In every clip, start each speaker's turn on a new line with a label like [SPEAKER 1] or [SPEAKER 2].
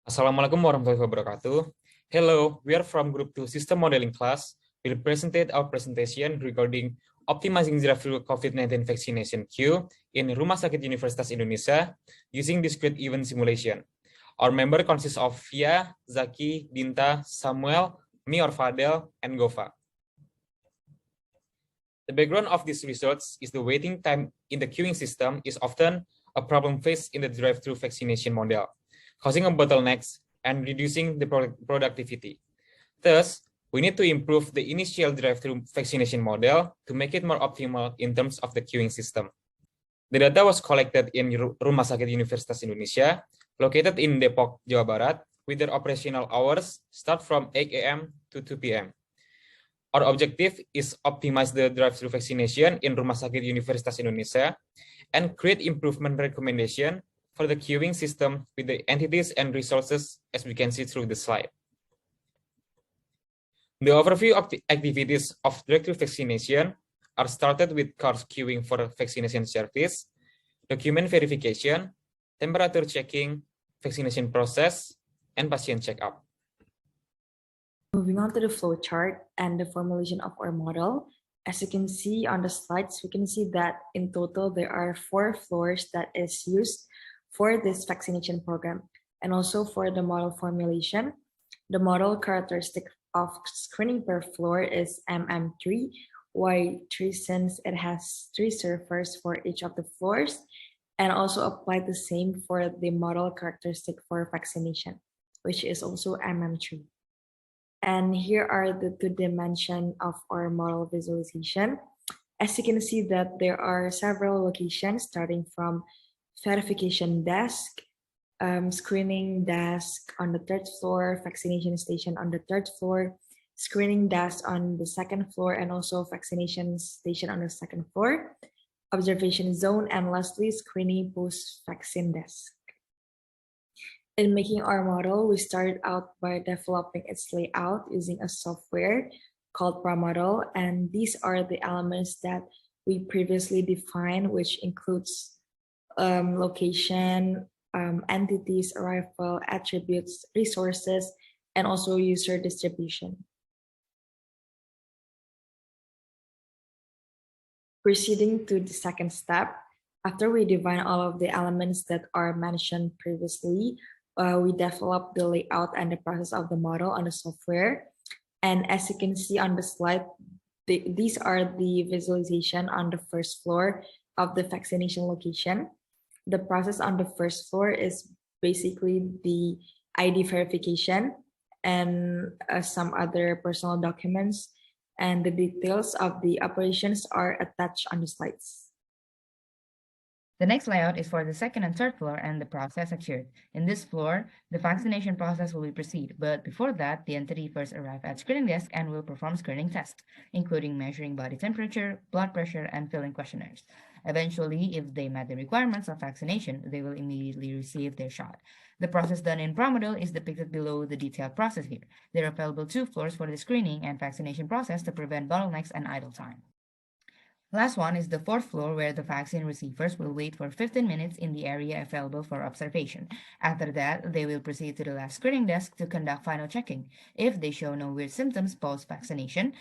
[SPEAKER 1] Assalamualaikum warahmatullahi wabarakatuh. Hello, we are from Group 2 System Modeling class. We'll present our presentation regarding optimizing drive-thru COVID-19 vaccination queue in Rumah Sakit Universitas Indonesia using discrete event simulation. Our member consists of Fia, Zaki, Dinta, Samuel, me or Fadel, and Gova. The background of these results is the waiting time in the queuing system is often a problem faced in the drive-thru vaccination model, causing a bottlenecks and reducing the productivity. Thus, we need to improve the initial drive-thru vaccination model to make it more optimal in terms of the queuing system. The data was collected in Rumah Sakit Universitas Indonesia, located in Depok, Jawa Barat, with their operational hours start from 8 a.m. to 2 p.m. Our objective is optimize the drive-thru vaccination in Rumah Sakit Universitas Indonesia and create improvement recommendation for the queuing system with the entities and resources as we can see through the slide. The overview of the activities of drive-thru vaccination are started with cars queuing for vaccination service, document verification, temperature checking, vaccination process, and patient checkup.
[SPEAKER 2] Moving on to the flow chart and the formulation of our model. As you can see on the slides, we can see that in total there are 4 floors that is used for this vaccination program. And also for the model formulation, the model characteristic of screening per floor is MM3, why 3 since it has 3 servers for each of the floors, and also apply the same for the model characteristic for vaccination, which is also MM3. And here are the 2 dimensions of our model visualization. As you can see that there are several locations starting from verification desk, screening desk on the 3rd floor, vaccination station on the 3rd floor, screening desk on the 2nd floor, and also vaccination station on the 2nd floor, observation zone, and lastly, screening post-vaccine desk. In making our model, we started out by developing its layout using a software called ProModel, and these are the elements that we previously defined, which includes location, entities, arrival, attributes, resources, and also user distribution. Proceeding to the second step, after we define all of the elements that are mentioned previously, we develop the layout and the process of the model on the software. And as you can see on the slide, these are the visualization on the 1st floor of the vaccination location. The process on the 1st floor is basically the ID verification and some other personal documents, and the details of the operations are attached on the slides.
[SPEAKER 3] The next layout is for the 2nd and 3rd floor and the process occurred. In this floor, the vaccination process will proceed, but before that, the entity first arrive at screening desk and will perform screening tests, including measuring body temperature, blood pressure, and filling questionnaires. Eventually, if they met the requirements of vaccination, they will immediately receive their shot. The process done in ProModel is depicted below the detailed process here. There are available 2 floors for the screening and vaccination process to prevent bottlenecks and idle time. Last one is the 4th floor, where the vaccine receivers will wait for 15 minutes in the area available for observation. After that, they will proceed to the last screening desk to conduct final checking. If they show no weird symptoms post-vaccination,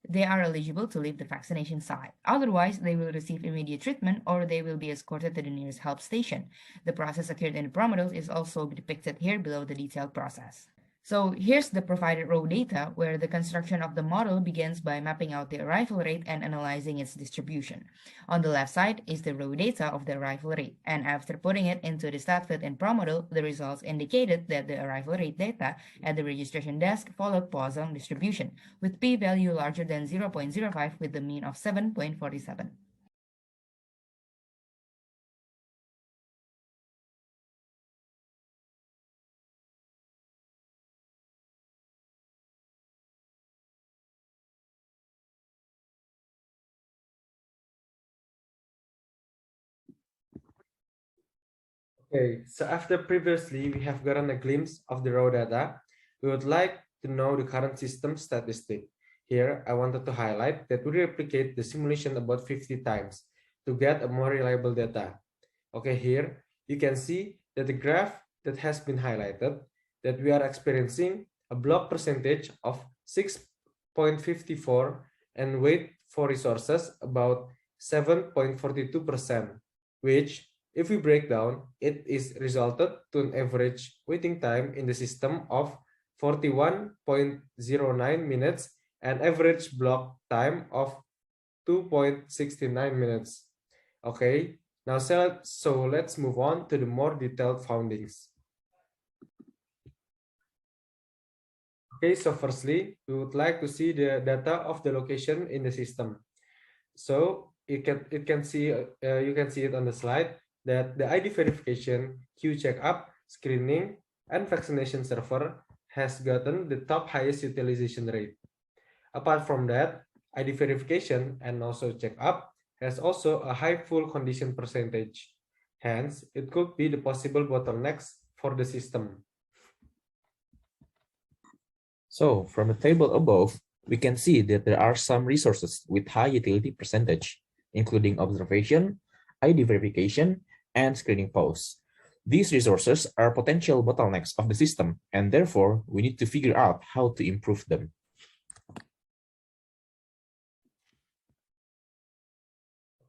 [SPEAKER 3] they are eligible to leave the vaccination site. Otherwise, they will receive immediate treatment or they will be escorted to the nearest help station. The process occurred in the ProModel is also depicted here below the detailed process. So here's the provided raw data, where the construction of the model begins by mapping out the arrival rate and analyzing its distribution. On the left side is the raw data of the arrival rate, and after putting it into the StatFit in ProModel, the results indicated that the arrival rate data at the registration desk followed Poisson distribution, with p-value larger than 0.05 with the mean of 7.47.
[SPEAKER 4] Okay, so after previously we have gotten a glimpse of the raw data, we would like to know the current system statistic. Here, I wanted to highlight that we replicate the simulation about 50 times to get a more reliable data. Okay, here you can see that the graph that has been highlighted that we are experiencing a block percentage of 6.54 and wait for resources about 7.42%, which, if we break down, it is resulted to an average waiting time in the system of 41.09 minutes and average block time of 2.69 minutes. Okay, now so let's move on to the more detailed findings. Okay, so firstly, we would like to see the data of the location in the system. So you can see it on the slide that the ID verification, queue checkup, screening, and vaccination server has gotten the top highest utilization rate. Apart from that, ID verification and also checkup has also a high full condition percentage. Hence, it could be the possible bottlenecks for the system.
[SPEAKER 5] So from the table above, we can see that there are some resources with high utility percentage, including observation, ID verification, and screening posts. These resources are potential bottlenecks of the system, and therefore we need to figure out how to improve them.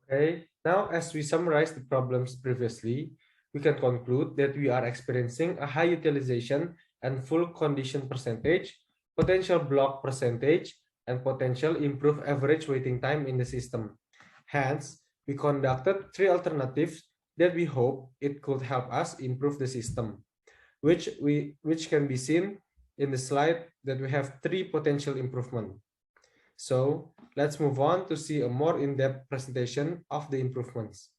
[SPEAKER 4] Okay, now as we summarize the problems previously, we can conclude that we are experiencing a high utilization and full condition percentage, potential block percentage, and potential improved average waiting time in the system. Hence, we conducted 3 alternatives that we hope it could help us improve the system, which can be seen in the slide that we have 3 potential improvements. So let's move on to see a more in-depth presentation of the improvements.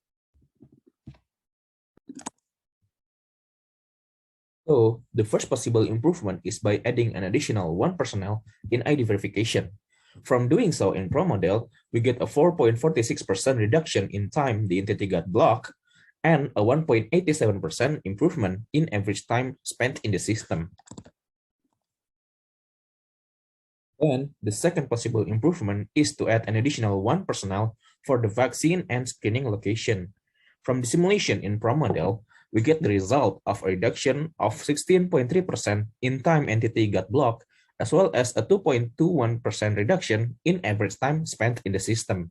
[SPEAKER 5] So the first possible improvement is by adding an additional 1 personnel in ID verification. From doing so in Pro model, we get a 4.46% reduction in time the entity got blocked and a 1.87% improvement in average time spent in the system. Then the second possible improvement is to add an additional 1 personnel for the vaccine and screening location. From the simulation in Pro model, we get the result of a reduction of 16.3% in time entity got blocked, as well as a 2.21% reduction in average time spent in the system.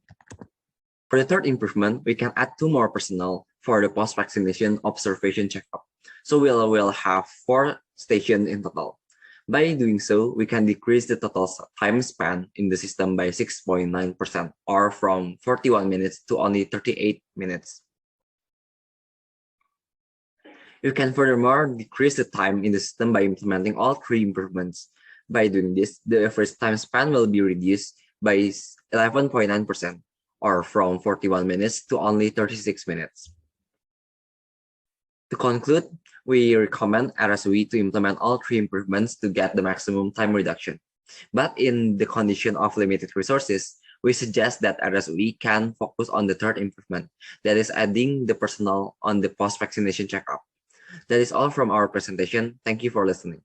[SPEAKER 6] For the third improvement, we can add 2 more personnel for the post-vaccination observation checkup. So we'll have 4 stations in total. By doing so, we can decrease the total time span in the system by 6.9%, or from 41 minutes to only 38 minutes. You can furthermore decrease the time in the system by implementing all 3 improvements. By doing this, the average time span will be reduced by 11.9%, or from 41 minutes to only 36 minutes. To conclude, we recommend RSUI to implement all 3 improvements to get the maximum time reduction. But in the condition of limited resources, we suggest that RSUI can focus on the third improvement, that is adding the personnel on the post-vaccination checkup. That is all from our presentation. Thank you for listening.